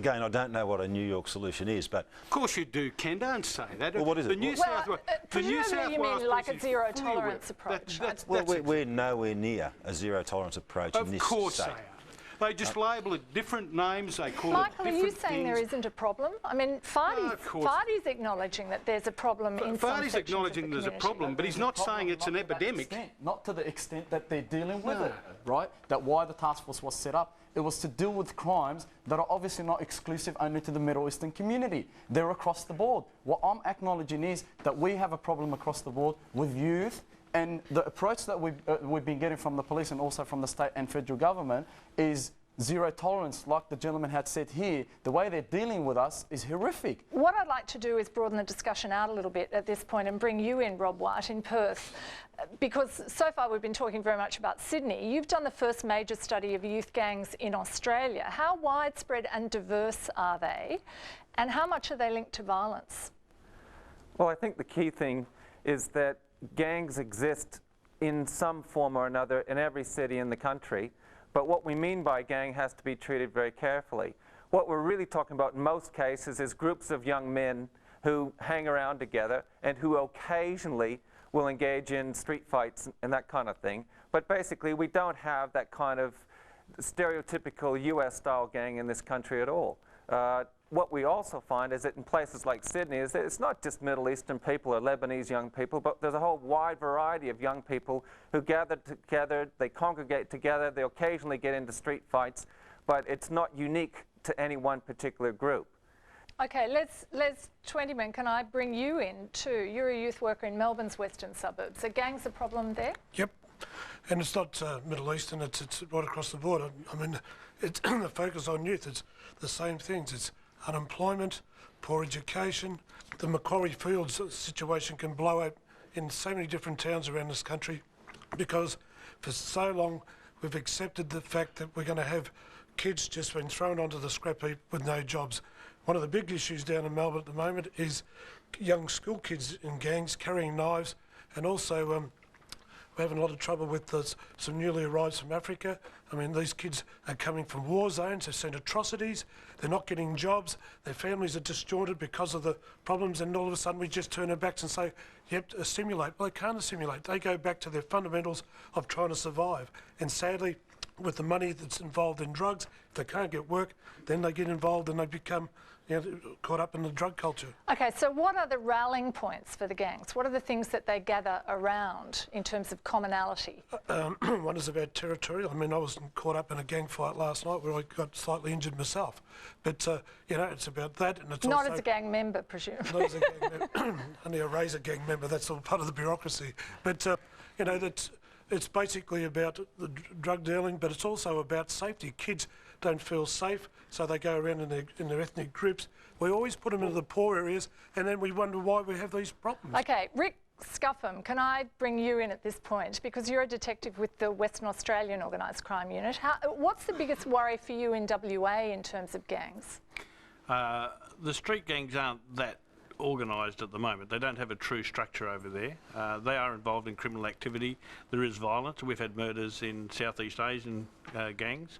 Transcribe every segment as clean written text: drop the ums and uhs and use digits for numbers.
again, I don't know what a New York solution is, but... Of course you do, Ken. Don't say that. Well, what is it? Presumably you mean like a zero-tolerance approach. We're nowhere near a zero-tolerance approach in this state. Of course they are. They just label it different names, they call it different Michael, are you saying there isn't a problem? I mean, Fardy's acknowledging that there's a problem in some sections of the acknowledging there's a problem, but he's not saying it's an epidemic. Not to the extent that they're dealing with it, right? That why the task force was set up. It was to deal with crimes that are obviously not exclusive only to the Middle Eastern community. They're across the board. What I'm acknowledging is that we have a problem across the board with youth, and the approach that we've been getting from the police and also from the state and federal government is zero tolerance, like the gentleman had said here. The way they're dealing with us is horrific. What I'd like to do is broaden the discussion out a little bit at this point and bring you in, Rob White, in Perth, because so far we've been talking very much about Sydney. You've done the first major study of youth gangs in Australia. How widespread and diverse are they, and how much are they linked to violence? Well, I think the key thing is that gangs exist in some form or another in every city in the country. But what we mean by gang has to be treated very carefully. What we're really talking about in most cases is groups of young men who hang around together and who occasionally will engage in street fights and that kind of thing. But basically, we don't have that kind of stereotypical US-style gang in this country at all. What we also find is that in places like Sydney is that it's not just Middle Eastern people or Lebanese young people, but there's a whole wide variety of young people who gather together, they congregate together, they occasionally get into street fights, but it's not unique to any one particular group. Okay, Les Twentyman, can I bring you in too? You're a youth worker in Melbourne's western suburbs. Are gangs a problem there? Yep, and it's not Middle Eastern, it's right across the board. I mean, it's the focus on youth, it's the same things. It's unemployment, poor education. The Macquarie Fields situation can blow out in so many different towns around this country because for so long we've accepted the fact that we're going to have kids just being thrown onto the scrap heap with no jobs. One of the big issues down in Melbourne at the moment is young school kids in gangs carrying knives, and also we're having a lot of trouble with some newly arrived from Africa. I mean, these kids are coming from war zones, they've seen atrocities, they're not getting jobs, their families are disjointed because of the problems, and all of a sudden we just turn our backs and say, yep, assimilate. Well, they can't assimilate. They go back to their fundamentals of trying to survive. And sadly, with the money that's involved in drugs, if they can't get work, then they get involved and they become caught up in the drug culture. Okay, so what are the rallying points for the gangs? What are the things that they gather around in terms of commonality? One is about territorial. I mean, I was caught up in a gang fight last night where I got slightly injured myself. But, it's about that. And it's not also as a gang member, presumably. Not as a gang member. Only a razor gang member, that's all part of the bureaucracy. But, it's basically about the drug dealing, but it's also about safety. Kids don't feel safe, so they go around in their ethnic groups. We always put them into the poor areas, and then we wonder why we have these problems. Okay, Rick Scuffham, can I bring you in at this point? Because you're a detective with the Western Australian Organised Crime Unit. What's the biggest worry for you in WA in terms of gangs? The street gangs aren't that organised at the moment. They don't have a true structure over there. They are involved in criminal activity. There is violence. We've had murders in Southeast Asian gangs.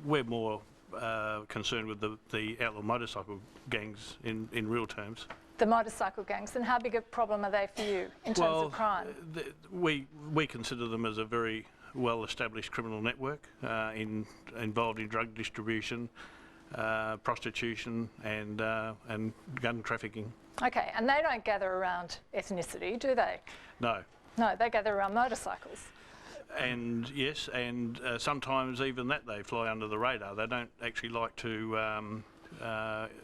We're more concerned with the outlaw motorcycle gangs in real terms. The motorcycle gangs, and how big a problem are they for you in terms of crime? We consider them as a very well-established criminal network involved in drug distribution, prostitution and gun trafficking. Okay, and they don't gather around ethnicity, do they? No. No, they gather around motorcycles. And yes, and sometimes even that they fly under the radar. They don't actually like to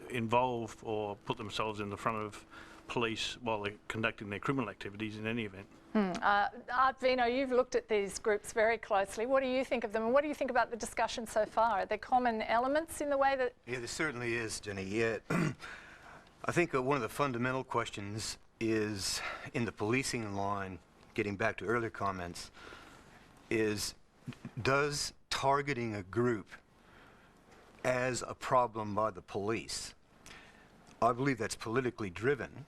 involve or put themselves in the front of police while they're conducting their criminal activities in any event. Art Vino, you've looked at these groups very closely. What do you think of them, and what do you think about the discussion so far? Are there common elements in the way that... Yeah, there certainly is, Jenny. Yeah. I think one of the fundamental questions is, in the policing line, getting back to earlier comments, is does targeting a group as a problem by the police, I believe that's politically driven,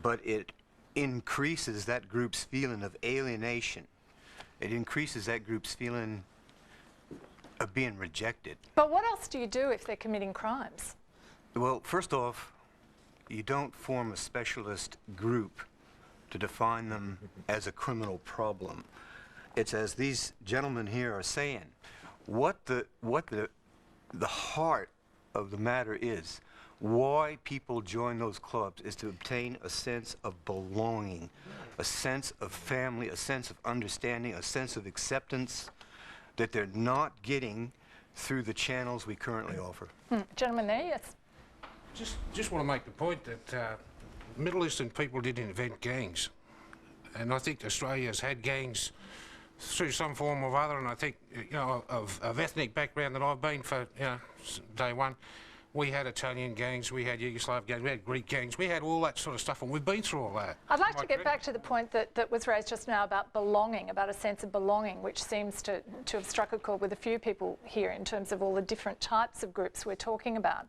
but it increases that group's feeling of alienation. It increases that group's feeling are being rejected. But what else do you do if they're committing crimes? Well, first off, you don't form a specialist group to define them as a criminal problem. It's as these gentlemen here are saying, what the heart of the matter is, why people join those clubs is to obtain a sense of belonging, a sense of family, a sense of understanding, a sense of acceptance that they're not getting through the channels we currently offer. Gentleman there, yes. Just want to make the point that Middle Eastern people did invent gangs, and I think Australia's had gangs through some form or other, and I think, you know, of ethnic background that I've been for, you know, day one. We had Italian gangs, we had Yugoslav gangs, we had Greek gangs, we had all that sort of stuff, and we've been through all that. I'd like to get back to the point that was raised just now about belonging, about a sense of belonging, which seems to have struck a chord with a few people here in terms of all the different types of groups we're talking about.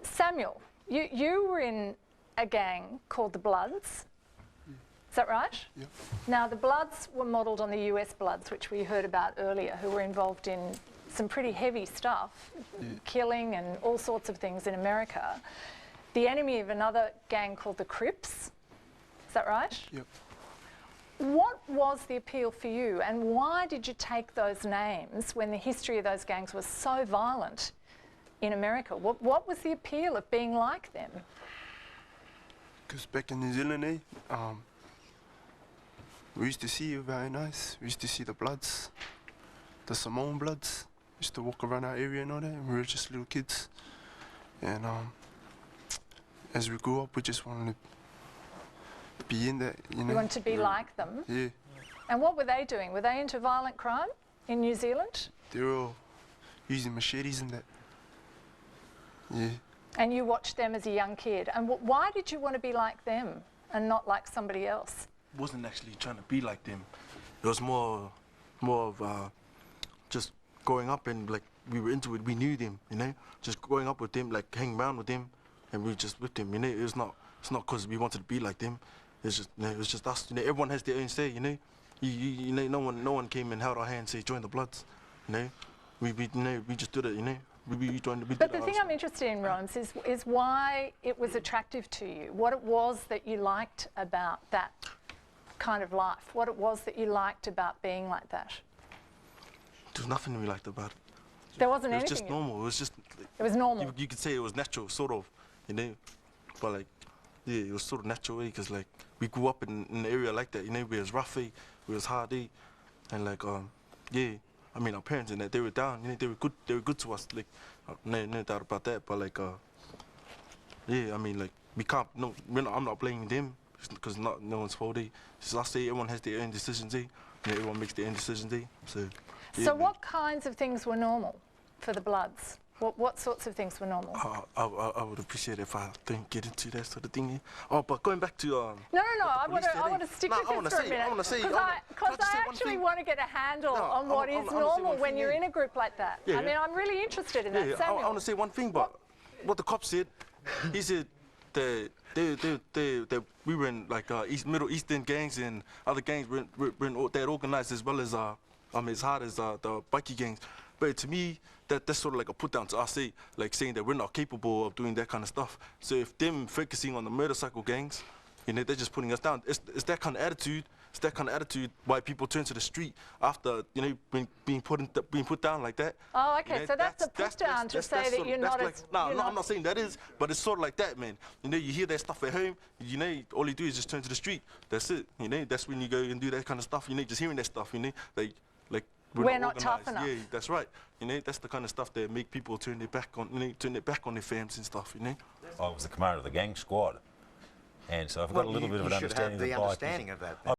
Samuel, you were in a gang called the Bloods. Is that right? Yep. Now, the Bloods were modelled on the US Bloods, which we heard about earlier, who were involved in some pretty heavy stuff, killing and all sorts of things in America. The enemy of another gang called the Crips. Is that right? Yep. What was the appeal for you, and why did you take those names when the history of those gangs was so violent in America? What was the appeal of being like them? Because back in New Zealand, we used to see it very nice. We used to see the Bloods, the Samoan Bloods. We used to walk around our area and all that, and we were just little kids. And as we grew up, we just wanted to be in that, you know. You wanted to be like them? Yeah. And what were they doing? Were they into violent crime in New Zealand? They were all using machetes and that. Yeah. And you watched them as a young kid. And why did you want to be like them and not like somebody else? Wasn't actually trying to be like them. It was more of just growing up, and like we were into it. We knew them, you know. Just growing up with them, like hanging around with them, and we were just with them. You know, it's not because we wanted to be like them. It's just, you know, it was just us. You know, everyone has their own say. You know, you know, no one came and held our hand and said join the Bloods. You know, we just did it. You know. But the thing I'm interested in, Rose, is why it was attractive to you, what it was that you liked about that kind of life, what it was that you liked about being like that. There's nothing we liked about it. There wasn't anything? It was just normal. It was just... It was normal? You could say it was natural, sort of, you know. But like, yeah, it was sort of natural, because like, we grew up in an area like that, you know, where it was rough, we was hard, and like, yeah. I mean, our parents and that, they were down, you know, they were good to us, like, no doubt about that, but like, yeah, I mean, like, we can't, I'm not blaming them, because no one's fault, Just I say everyone has their own decisions, You know, everyone makes their own decisions, So, yeah, so what kinds of things were normal for the Bloods? What sorts of things were normal? I would appreciate it if I don't get into that sort of thing. Oh, but going back to... No, I want to stick with this for a minute. Because I actually want to get a handle on what is normal when you're in a group like that. Yeah, I mean, I'm really interested in that. Samuel. I want to say one thing, but what the cop said, he said that we were in like Middleeastern gangs, and other gangs that organized as well as as hard as the bikie gangs. But to me, that's sort of like a put down to us, like saying that we're not capable of doing that kind of stuff. So if them focusing on the motorcycle gangs, you know, they're just putting us down. It's that kind of attitude. It's that kind of attitude why people turn to the street after, you know, being put down like that. Oh, okay. You know, so that's a put down to say that you're not as... No, I'm not saying that is, but it's sort of like that, man. You know, you hear that stuff at home, you know, all you do is just turn to the street. That's it. You know, that's when you go and do that kind of stuff. You know, just hearing that stuff, you know, like we're not tough enough. Yeah, that's right. You know, that's the kind of stuff that make people turn their back on, their families and stuff. You know. I was the commander of the gang squad, and so I've got a little bit of an understanding of the understanding of that.